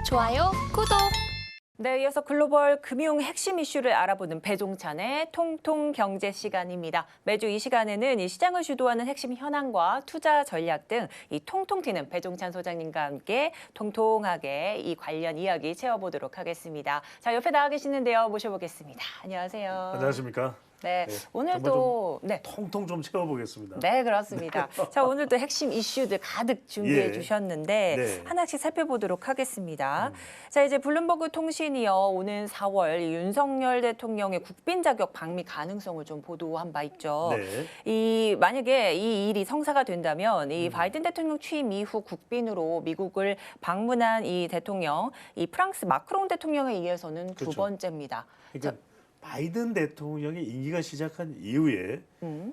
좋아요, 구독. 네, 이어서 글로벌 금융 핵심 이슈를 알아보는 배종찬의 통통 경제 시간입니다. 매주 이 시간에는 이 시장을 주도하는 핵심 현황과 투자 전략 등 이 통통 튀는 배종찬 소장님과 함께 통통하게 이 관련 이야기 채워보도록 하겠습니다. 자, 옆에 나와 계시는데요. 모셔보겠습니다. 안녕하세요. 안녕하십니까? 네, 네, 오늘도 통통 좀 채워보겠습니다. 네, 그렇습니다. 자, 오늘도 핵심 이슈들 가득 준비해 예. 주셨는데 네. 하나씩 살펴보도록 하겠습니다. 자, 이제 블룸버그 통신이요. 오는 4월 윤석열 대통령의 국빈 자격 방미 가능성을 좀 보도한 바 있죠. 네. 만약에 이 일이 성사가 된다면 이 바이든 대통령 취임 이후 국빈으로 미국을 방문한 이 대통령, 이 프랑스 마크롱 대통령에 이어서는 두 그렇죠. 번째입니다. 그러니까 바이든 대통령이 임기가 시작한 이후에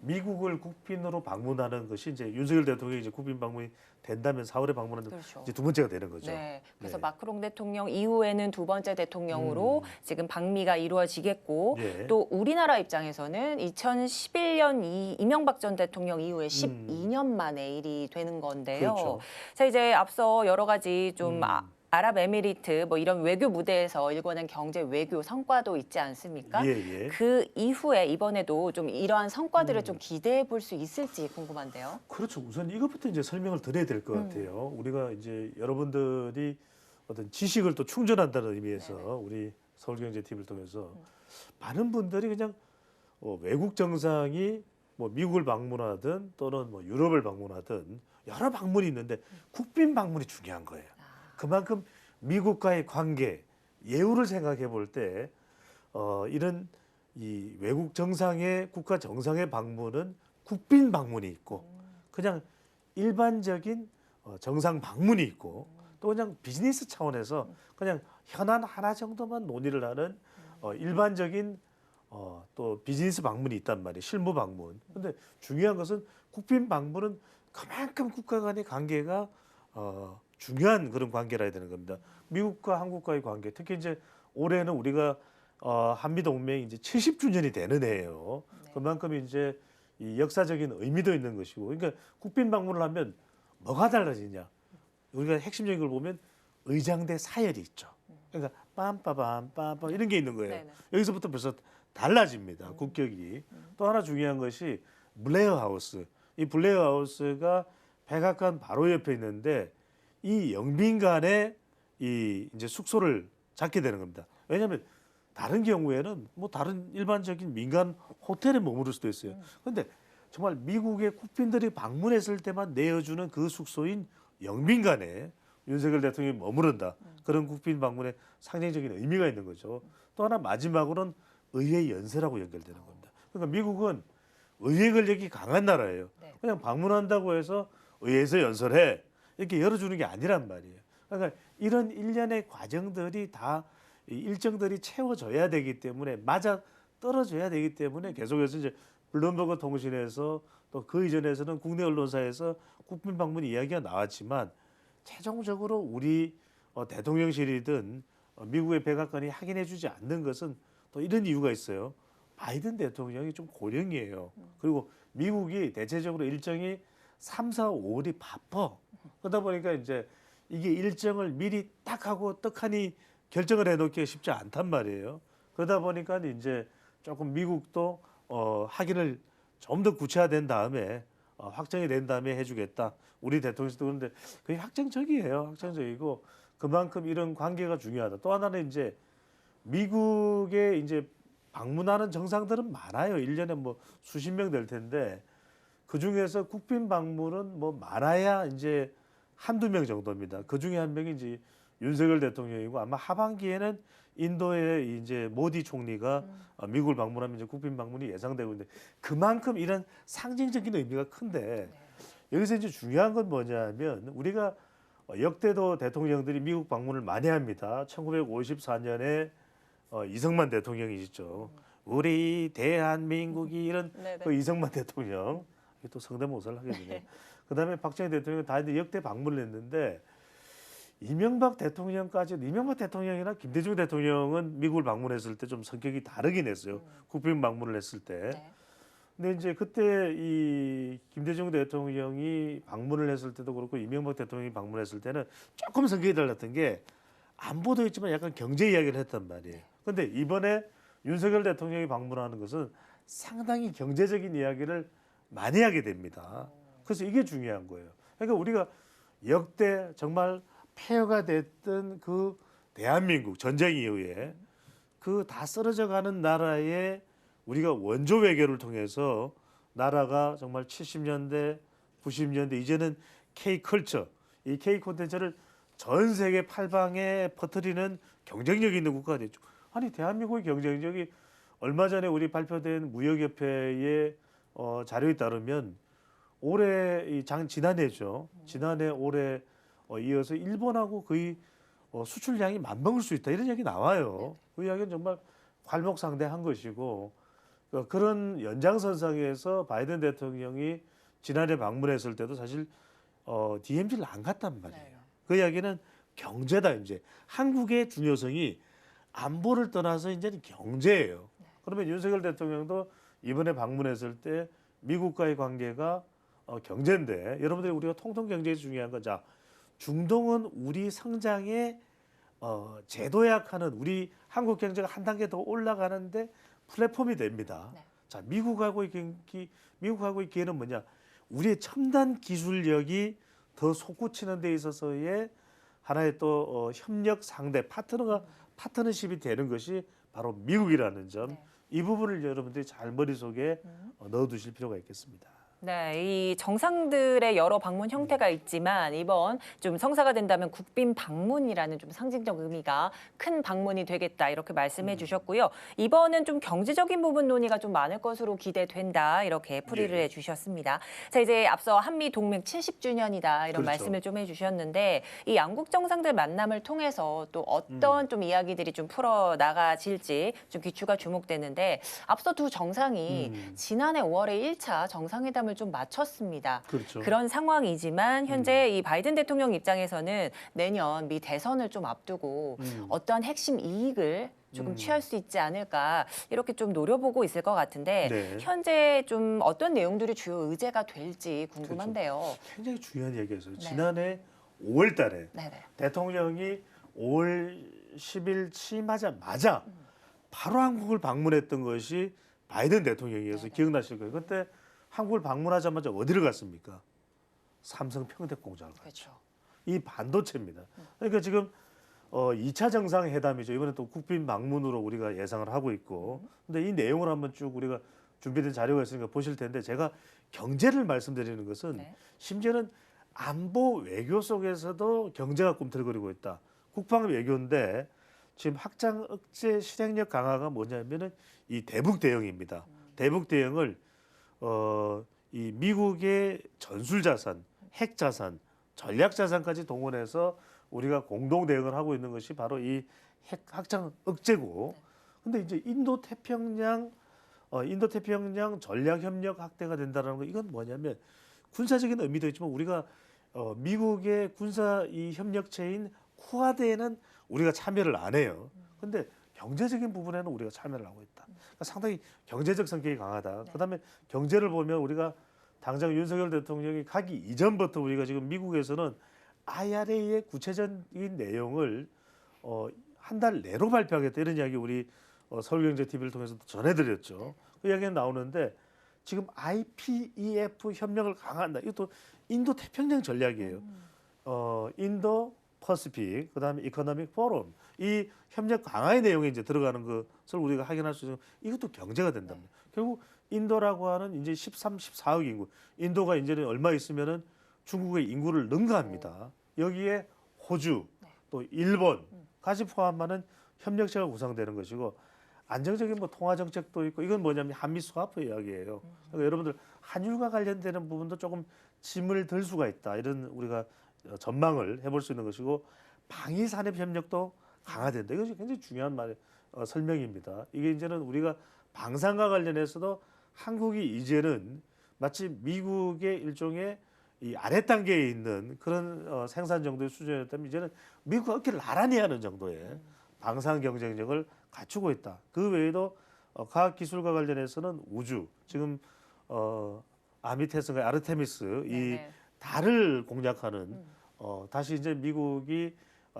미국을 국빈으로 방문하는 것이 이제 윤석열 대통령이 이제 국빈 방문이 된다면 4월에 방문하는 그렇죠. 이제 두 번째가 되는 거죠. 네, 그래서 네. 마크롱 대통령 이후에는 두 번째 대통령으로 지금 방미가 이루어지겠고 예. 또 우리나라 입장에서는 2011년 이명박 전 대통령 이후에 12년 만에 일이 되는 건데요. 그렇죠. 자, 이제 앞서 여러 가지 좀 아랍에미리트 뭐 이런 외교 무대에서 일궈낸 경제 외교 성과도 있지 않습니까? 예. 그 이후에 이번에도 좀 이러한 성과들을 좀 기대해 볼 수 있을지 궁금한데요. 그렇죠. 우선 이것부터 이제 설명을 드려야 될 것 같아요. 우리가 이제 여러분들이 어떤 지식을 또 충전한다는 의미에서 우리 서울경제TV를 통해서 많은 분들이 그냥 외국 정상이 뭐 미국을 방문하든 또는 뭐 유럽을 방문하든 여러 방문이 있는데 국빈 방문이 중요한 거예요. 그만큼 미국과의 관계, 예우를 생각해 볼 때 이런 이 외국 정상의 국가 정상의 방문은 국빈 방문이 있고 그냥 일반적인 정상 방문이 있고 또 그냥 비즈니스 차원에서 그냥 현안 하나 정도만 논의를 하는 일반적인 또 비즈니스 방문이 있단 말이에요. 실무 방문. 근데 중요한 것은 국빈 방문은 그만큼 국가 간의 관계가 중요한 그런 관계라 해야 되는 겁니다. 미국과 한국과의 관계, 특히 이제 올해는 우리가 한미 동맹이 이제 70주년이 되는 해예요. 그만큼 이제 이 역사적인 의미도 있는 것이고, 그러니까 국빈 방문을 하면 뭐가 달라지냐? 우리가 핵심적인 걸 보면 의장대 사열이 있죠. 그러니까 빰빠밤 이런 게 있는 거예요. 네네. 여기서부터 벌써 달라집니다. 국격이. 또 하나 중요한 것이 블레어 하우스. 이 블레어 하우스가 백악관 바로 옆에 있는데 이 영빈관에 이 이제 숙소를 잡게 되는 겁니다. 왜냐하면 다른 경우에는 뭐 다른 일반적인 민간 호텔에 머무를 수도 있어요. 그런데 정말 미국의 국빈들이 방문했을 때만 내어주는 그 숙소인 영빈관에 윤석열 대통령이 머무른다. 그런 국빈 방문에 상징적인 의미가 있는 거죠. 또 하나 마지막으로는 의회 연설하고 연결되는 겁니다. 그러니까 미국은 의회 권력이 강한 나라예요. 그냥 방문한다고 해서 의회에서 연설해 이렇게 열어주는 게 아니란 말이에요. 그러니까 이런 일련의 과정들이 다 일정들이 채워져야 되기 때문에 맞아 떨어져야 되기 때문에 계속해서 이제 블룸버그 통신에서 또 그 이전에서는 국내 언론사에서 국빈 방문 이야기가 나왔지만 최종적으로 우리 대통령실이든 미국의 백악관이 확인해주지 않는 것은 또 이런 이유가 있어요. 바이든 대통령이 좀 고령이에요. 그리고 미국이 대체적으로 일정이 3, 4, 5월이 바빠. 그러다 보니까 이제 이게 일정을 미리 딱 하고 떡하니 결정을 해놓기가 쉽지 않단 말이에요. 그러다 보니까 이제 조금 미국도 확인을 좀 더 구체화된 다음에 확정이 된 다음에 해주겠다. 우리 대통령도 그런데 그게 확정적이에요. 확정적이고 그만큼 이런 관계가 중요하다. 또 하나는 이제 미국에 이제 방문하는 정상들은 많아요. 1년에 뭐 수십 명 될 텐데 그 중에서 국빈 방문은 뭐 많아야 이제 한두 명 정도입니다. 그 중에 한 명이 이제 윤석열 대통령이고 아마 하반기에는 인도의 이제 모디 총리가 미국을 방문하면 이제 국빈 방문이 예상되고 있는데 그만큼 이런 상징적인 의미가 큰데 여기서 이제 중요한 건 뭐냐면 우리가 역대도 대통령들이 미국 방문을 많이 합니다. 1954년에 이승만 대통령이시죠. 우리 대한민국이 이런 그 이승만 대통령 또 성대모사를 하게 되네요. 그다음에 박정희 대통령 다 역대 방문을 했는데 이명박 대통령이나 김대중 대통령은 미국을 방문했을 때 좀 성격이 다르긴 했어요. 국빈 방문을 했을 때. 근데 이제 그때 이 김대중 대통령이 방문을 했을 때도 그렇고 이명박 대통령이 방문했을 때는 조금 성격이 달랐던 게 안보도 있지만 약간 경제 이야기를 했단 말이에요. 근데 이번에 윤석열 대통령이 방문하는 것은 상당히 경제적인 이야기를 많이 하게 됩니다. 그래서 이게 중요한 거예요. 그러니까 우리가 역대 정말 폐허가 됐던 그 대한민국 전쟁 이후에 그 다 쓰러져가는 나라에 우리가 원조 외교를 통해서 나라가 정말 70년대, 90년대 이제는 K컬처, 이 K 콘텐츠를 전 세계 팔방에 퍼뜨리는 경쟁력 있는 국가가 됐죠. 아니 대한민국의 경쟁력이 얼마 전에 우리 발표된 무역협회의 자료에 따르면 올해 지난해죠. 지난해 올해 이어서 일본하고 거의 수출량이 맞먹을 수 있다 이런 얘기 나와요. 그 이야기는 정말 괄목상대한 것이고 그런 연장선상에서 바이든 대통령이 지난해 방문했을 때도 사실 DMZ를 안 갔단 말이에요. 네. 그 이야기는 경제다 이제 한국의 중요성이 안보를 떠나서 이제는 경제예요. 그러면 윤석열 대통령도 이번에 방문했을 때 미국과의 관계가 경제인데 여러분들이 우리가 통통 경제가 중요한 거자 중동은 우리 성장에 제도약하는 우리 한국 경제가 한 단계 더 올라가는데 플랫폼이 됩니다. 네. 자 미국하고의 기회는 뭐냐? 우리의 첨단 기술력이 더 솟구치는 데 있어서의 하나의 또 협력 상대 파트너십이 되는 것이 바로 미국이라는 점. 네. 이 부분을 여러분들이 잘 머릿속에 넣어두실 필요가 있겠습니다. 네, 이 정상들의 여러 방문 형태가 있지만 이번 좀 성사가 된다면 국빈 방문이라는 좀 상징적 의미가 큰 방문이 되겠다 이렇게 말씀해 주셨고요. 이번은 좀 경제적인 부분 논의가 좀 많을 것으로 기대된다 이렇게 풀이를 예. 해 주셨습니다. 자, 이제 앞서 한미 동맹 70주년이다 이런 그렇죠. 말씀을 좀 해 주셨는데 이 양국 정상들 만남을 통해서 또 어떤 좀 이야기들이 좀 풀어 나가질지 좀 귀추가 주목되는데 앞서 두 정상이 지난해 5월에 1차 정상회담을 좀 마쳤습니다. 그렇죠. 그런 상황이지만 현재 이 바이든 대통령 입장에서는 내년 미 대선을 좀 앞두고 어떠한 핵심 이익을 조금 취할 수 있지 않을까 이렇게 좀 노려보고 있을 것 같은데 네. 현재 좀 어떤 내용들이 주요 의제가 될지 궁금한데요. 굉장히 중요한 얘기였어요. 네. 지난해 5월 달에 네네. 대통령이 5월 10일 취임하자마자 바로 한국을 방문했던 것이 바이든 대통령이어서 네네. 기억나실 거예요. 그때 한국을 방문하자마자 어디를 갔습니까? 삼성 평택공장을 갔죠. 그렇죠. 이 반도체입니다. 그러니까 지금 2차 정상회담이죠. 이번에 또 국빈 방문으로 우리가 예상을 하고 있고. 근데 이 내용을 한번 쭉 우리가 준비된 자료가 있으니까 보실 텐데 제가 경제를 말씀드리는 것은 네. 심지어는 안보 외교 속에서도 경제가 꿈틀거리고 있다. 국방 외교인데 지금 확장 억제 실행력 강화가 뭐냐면은 이 대북 대응입니다. 대북 대응을 이 미국의 전술 자산, 핵 자산, 전략 자산까지 동원해서 우리가 공동 대응을 하고 있는 것이 바로 이 핵 확장 억제고. 근데 이제 인도 태평양 전략 협력 확대가 된다는 거 이건 뭐냐면 군사적인 의미도 있지만 우리가 미국의 군사 이 협력체인 쿠아드에는 우리가 참여를 안 해요. 근데 경제적인 부분에는 우리가 참여를 하고 있다. 그러니까 상당히 경제적 성격이 강하다. 네. 그다음에 경제를 보면 우리가 당장 윤석열 대통령이 가기 이전부터 우리가 지금 미국에서는 IRA의 구체적인 내용을 한 달 내로 발표하겠다 이런 이야기 우리 서울경제TV를 통해서 전해드렸죠. 그 이야기가 나오는데 지금 IPEF 협력을 강화한다. 이것도 인도 태평양 전략이에요. 인도 퍼시픽 그다음에 이코노믹 포럼 이 협력 강화의 내용에 이제 들어가는 것을 우리가 확인할 수 있는 이것도 경제가 된답니다. 결국 인도라고 하는 이제 13, 14억 인구. 인도가 이제는 얼마 있으면은 중국의 인구를 능가합니다. 여기에 호주 또 일본까지 포함하는 협력체가 구성되는 것이고 안정적인 뭐 통화 정책도 있고 이건 뭐냐면 한미 스와프 이야기예요. 그러니까 여러분들 한율과 관련되는 부분도 조금 짐을 들 수가 있다. 이런 우리가 전망을 해볼 수 있는 것이고 방위 산업 협력도 강화된다. 이것이 굉장히 중요한 설명입니다. 이게 이제는 우리가 방산과 관련해서도 한국이 이제는 마치 미국의 일종의 이 아래 단계에 있는 그런 생산 정도의 수준이었다면 이제는 미국과 어깨를 나란히 하는 정도의 방산 경쟁력을 갖추고 있다. 그 외에도 과학기술과 관련해서는 우주 지금 아미테스가 아르테미스 이 네네. 달을 공략하는 다시 이제 미국이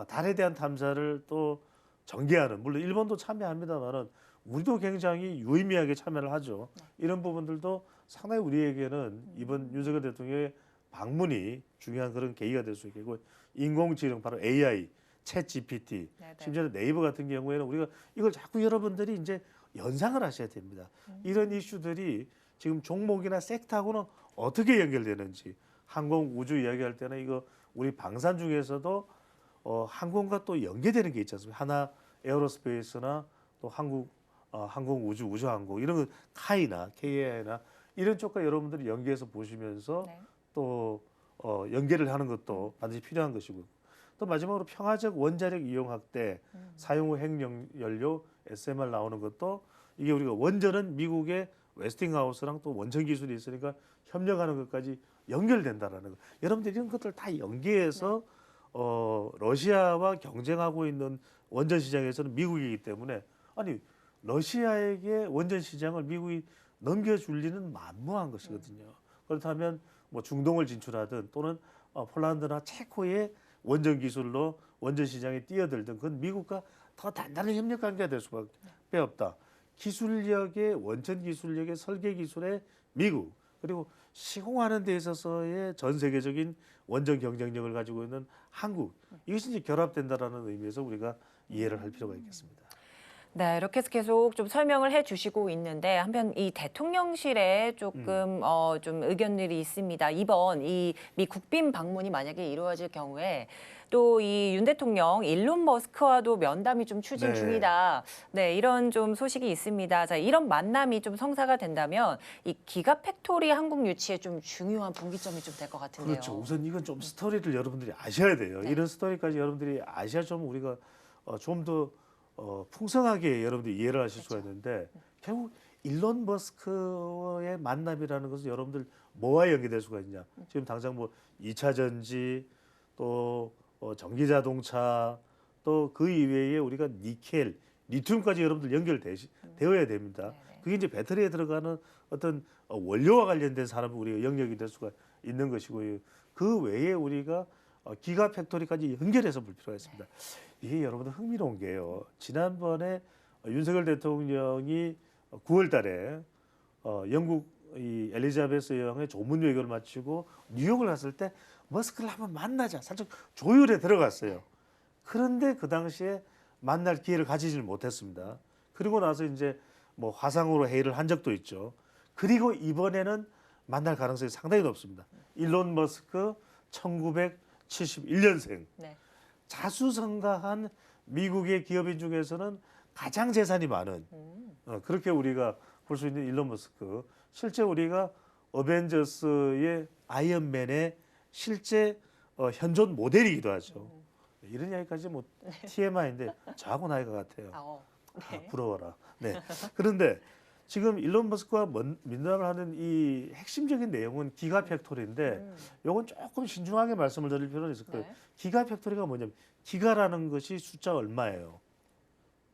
달에 대한 탐사를 또 전개하는, 물론 일본도 참여합니다만은 우리도 굉장히 유의미하게 참여를 하죠. 이런 부분들도 상당히 우리에게는 이번 윤석열 대통령의 방문이 중요한 그런 계기가 될 수 있겠고, 인공지능 바로 AI, 챗 GPT, 네네. 심지어 네이버 같은 경우에는 우리가 이걸 자꾸 여러분들이 이제 연상을 하셔야 됩니다. 이런 이슈들이 지금 종목이나 섹터하고는 어떻게 연결되는지, 항공 우주 이야기할 때는 이거 우리 방산 중에서도 항공과 또 연계되는 게 있지 않습니까? 하나 에어로스페이스나 또 한국 항공 우주 우주항공 이런 거 카이나 KAI나 이런 쪽과 여러분들이 연계해서 보시면서 네. 또 연계를 하는 것도 반드시 필요한 것이고, 또 마지막으로 평화적 원자력 이용 확대, 사용 후 핵연료 SMR 나오는 것도 이게 우리가 원전은 미국의 웨스팅하우스랑 또 원전 기술이 있으니까 협력하는 것까지 연결된다라는 거. 여러분들 이런 것들 다 연계해서 러시아와 경쟁하고 있는 원전 시장에서는 미국이기 때문에, 아니 러시아에게 원전 시장을 미국이 넘겨줄 리는 만무한 것이거든요. 그렇다면 뭐 중동을 진출하든 또는 폴란드나 체코의 원전 기술로 원전 시장에 뛰어들든 그건 미국과 더 단단한 협력 관계가 될 수밖에 없다. 기술력의 원전 기술력의 설계 기술의 미국, 그리고 시공하는 데 있어서의 전 세계적인 원전 경쟁력을 가지고 있는 한국, 이것이 이제 결합된다라는 의미에서 우리가 이해를 할 필요가 있겠습니다. 네, 이렇게 해서 계속 좀 설명을 해주시고 있는데 한편 이 대통령실에 조금 좀 의견들이 있습니다. 이번 이 미 국빈 방문이 만약에 이루어질 경우에 또 이 윤 대통령 일론 머스크와도 면담이 좀 추진 네. 중이다. 네, 이런 좀 소식이 있습니다. 자, 이런 만남이 좀 성사가 된다면 이 기가 팩토리 한국 유치에 좀 중요한 분기점이 좀 될 것 같은데요. 그렇죠. 우선 이건 좀 스토리를 여러분들이 아셔야 돼요. 네. 이런 스토리까지 여러분들이 아셔야 좀 우리가 좀 더 풍성하게 여러분들이 이해를 하실 수가 그렇죠. 있는데, 결국 일론 머스크의 만남이라는 것은 여러분들 뭐와 연계될 수가 있냐? 지금 당장 뭐 2차 전지, 또 전기 자동차, 또 그 이외에 우리가 니켈, 리튬까지 여러분들 되어야 됩니다. 네네. 그게 이제 배터리에 들어가는 어떤 원료와 관련된 산업이 우리가 영역이 될 수가 있는 것이고요. 그 외에 우리가 기가 팩토리까지 연결해서 볼 필요가 있습니다. 이게 여러분들 흥미로운 게요. 지난번에 윤석열 대통령이 9월 달에 영국 이 엘리자베스 여왕의 조문 외교를 마치고 뉴욕을 갔을 때 머스크를 한번 만나자 살짝 조율에 들어갔어요. 그런데 그 당시에 만날 기회를 가지지는 못했습니다. 그리고 나서 이제 뭐 화상으로 회의를 한 적도 있죠. 그리고 이번에는 만날 가능성이 상당히 높습니다. 일론 머스크 1971년생. 네. 자수성가한 미국의 기업인 중에서는 가장 재산이 많은, 그렇게 우리가 볼 수 있는 일론 머스크. 실제 우리가 어벤져스의 아이언맨의 실제 현존 모델이기도 하죠. 이런 이야기까지 뭐 TMI인데 저하고 나이가 같아요. 네. 부러워라. 네. 그런데 지금 일론 머스크와 민담을 하는 이 핵심적인 내용은 기가 팩토리인데, 요건 조금 신중하게 말씀을 드릴 필요는 있을 거예요. 네. 기가 팩토리가 뭐냐면 기가라는 것이 숫자 얼마예요?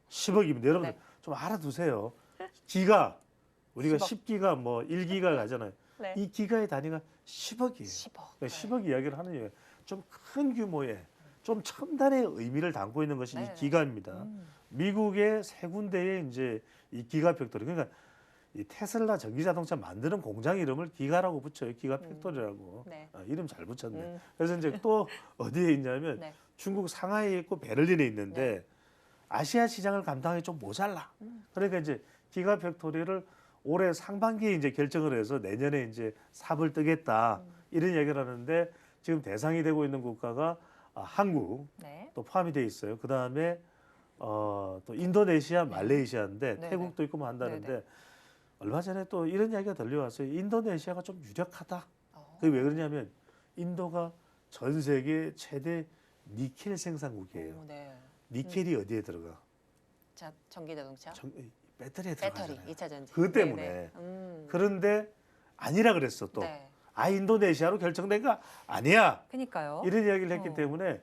10억입니다. 여러분 네. 좀 알아두세요. 기가 우리가 10억. 10기가 뭐 1기가 가잖아요. 네. 이 기가의 단위가 10억이에요. 10억. 그러니까 10억 이야기를 하는 이유예요. 좀 큰 규모의 좀 첨단의 의미를 담고 있는 것이 네. 이 기가입니다. 미국의 세 군데에 이제 이 기가 팩토리, 그러니까 이 테슬라 전기 자동차 만드는 공장 이름을 기가라고 붙여요. 기가 팩토리라고. 네. 이름 잘 붙였네. 그래서 이제 또 어디에 있냐면 네. 중국 상하이에 있고 베를린에 있는데 아시아 시장을 감당하기 좀 모자라. 그러니까 이제 기가 팩토리를 올해 상반기에 이제 결정을 해서 내년에 이제 삽을 뜨겠다. 이런 얘기를 하는데, 지금 대상이 되고 있는 국가가 한국 네. 또 포함이 돼 있어요. 그 다음에 또 인도네시아, 말레이시아인데 네네. 태국도 있고 뭐 한다는데, 네네. 얼마 전에 또 이런 이야기가 들려왔어요. 인도네시아가 좀 유력하다. 어. 그게 왜 그러냐면 인도가 전 세계 최대 니켈 생산국이에요. 오, 네. 니켈이 어디에 들어가? 자, 전기 자동차. 배터리에 배터리, 들어가잖아요. 2차 전지. 그것 때문에. 네네. 그런데 아니라 그랬어 또. 네. 인도네시아로 결정된 거 아니야. 그러니까요. 이런 이야기를 했기 때문에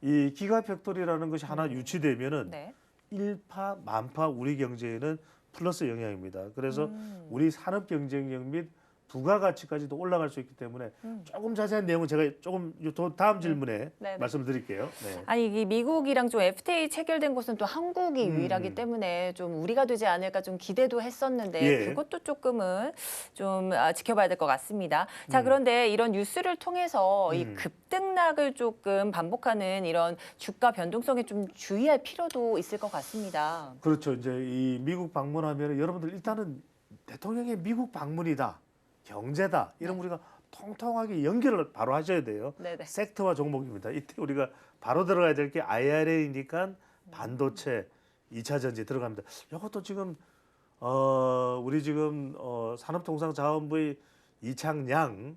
이 기가 팩토리라는 것이 하나 유치되면은 네. 일파 만파 우리 경제에는 플러스 영향입니다. 그래서 우리 산업 경쟁력 및 부가가치까지도 올라갈 수 있기 때문에 조금 자세한 내용은 제가 조금 다음 질문에 네네. 말씀드릴게요. 네. 아니 이 미국이랑 좀 FTA 체결된 곳은 또 한국이 유일하기 때문에 좀 우리가 되지 않을까 좀 기대도 했었는데 예. 그것도 조금은 좀 지켜봐야 될 것 같습니다. 자 그런데 이런 뉴스를 통해서 이 급등락을 조금 반복하는 이런 주가 변동성에 좀 주의할 필요도 있을 것 같습니다. 그렇죠. 이제 이 미국 방문하면 여러분들 일단은 대통령의 미국 방문이다, 경제다 이런 우리가 통통하게 연결을 바로 하셔야 돼요. 네네. 섹터와 종목입니다. 이때 우리가 바로 들어가야 될 게 IRA니까 반도체, 2차 전지 들어갑니다. 이것도 지금 우리 지금 산업통상자원부의 이창양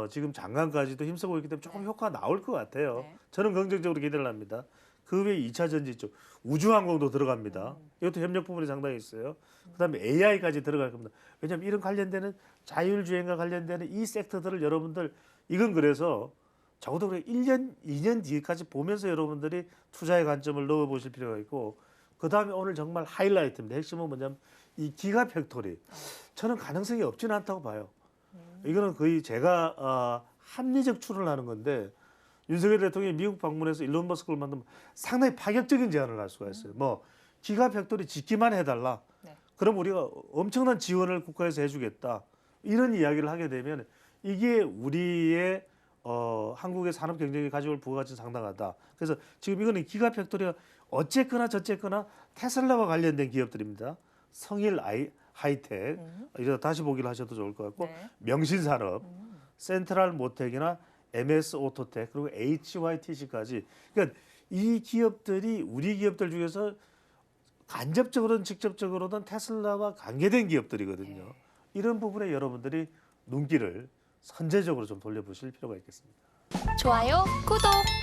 지금 장관까지도 힘쓰고 있기 때문에 조금 효과가 나올 것 같아요. 네. 저는 긍정적으로 기대를 합니다. 그 외에 2차 전지 쪽 우주항공도 들어갑니다. 이것도 협력 부분이 상당히 있어요. 그다음에 AI까지 들어갈 겁니다. 왜냐하면 이런 관련되는 자율주행과 관련되는 이 섹터들을 여러분들 이건 그래서 적어도 그래 1년, 2년 뒤까지 보면서 여러분들이 투자의 관점을 넣어보실 필요가 있고 그다음에 오늘 정말 하이라이트입니다. 핵심은 뭐냐면 이 기가 팩토리. 저는 가능성이 없지는 않다고 봐요. 이거는 거의 제가 합리적 추론을 하는 건데 윤석열 대통령이 미국 방문해서 일론 머스크를 만나면 상당히 파격적인 제안을 할 수가 있어요. 뭐 기가 팩토리 짓기만 해달라. 네. 그럼 우리가 엄청난 지원을 국가에서 해주겠다. 이런 이야기를 하게 되면 이게 우리의 한국의 산업 경쟁이 가져올 부가가치는 상당하다. 그래서 지금 이거는 기가 팩토리가 어쨌거나 저쨌거나 테슬라와 관련된 기업들입니다. 성일 하이텍 이러다 다시 보기를 하셔도 좋을 것 같고 네. 명신산업, 센트럴 모텍이나 MS 오토텍 그리고 HYTC까지 그러니까 이 기업들이 우리 기업들 중에서 간접적으로든 직접적으로든 테슬라와 관계된 기업들이거든요. 이런 부분에 여러분들이 눈길을 선제적으로 좀 돌려보실 필요가 있겠습니다. 좋아요, 구독!